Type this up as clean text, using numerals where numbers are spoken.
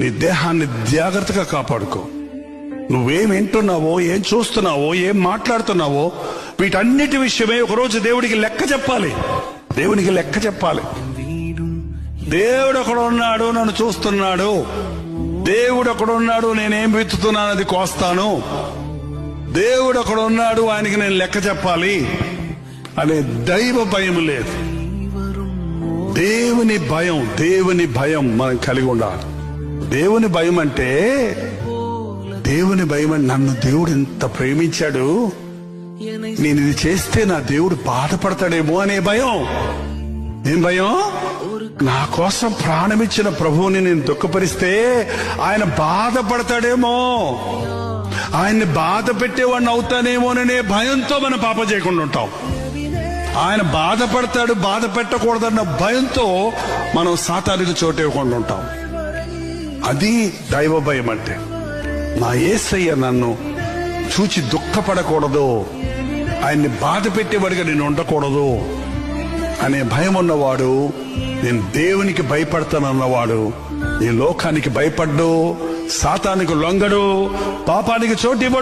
నీ దేహాన్ని జాగ్రత్తగా కాపాడుకో. నువ్వేం వింటున్నావో, ఏం చూస్తున్నావో, ఏం మాట్లాడుతున్నావో వీటన్నిటి విషయమే ఒకరోజు దేవుడికి లెక్క చెప్పాలి. దేవునికి లెక్క చెప్పాలి. దేవుడు ఒకడున్నాడు, నన్ను చూస్తున్నాడు. దేవుడు ఒకడున్నాడు, నేనేం విత్తుతున్నాను అది కోస్తాను. దేవుడు ఒకడున్నాడు, ఆయనకి నేను లెక్క చెప్పాలి అనే దైవ భయం లేదు. దేవుని భయం మనం కలిగి ఉండాలి. దేవుని భయం అంటే నన్ను దేవుడు ఎంత ప్రేమించాడు, నేను ఇది చేస్తే నా దేవుడు బాధపడతాడేమో అనే భయం. ఏం భయం? నా కోసం ప్రాణమిచ్చిన ప్రభువుని నేను దుఃఖపరిస్తే ఆయన బాధపడతాడేమో, ఆయన్ని బాధ పెట్టేవాడిని అవుతానేమోననే భయంతో మనం పాపం చేయకుండా ఉంటాం. ఆయన బాధపడతాడు, బాధ పెట్టకూడదన్న భయంతో మనం సాతానికి చోటు ఇవ్వకుండా ఉంటాం. అది దైవ భయం అంటే. నా యేసయ్య నన్ను చూచి దుఃఖపడకూడదు, ఆయన్ని బాధ పెట్టేవాడిగా నేను ఉండకూడదు అనే భయం ఉన్నవాడు, నేను దేవునికి భయపడతానన్నవాడు ఈ లోకానికి భయపడ్డు, సాతానికి లొంగడు, పాపానికి చోటు ఇవ్వడు.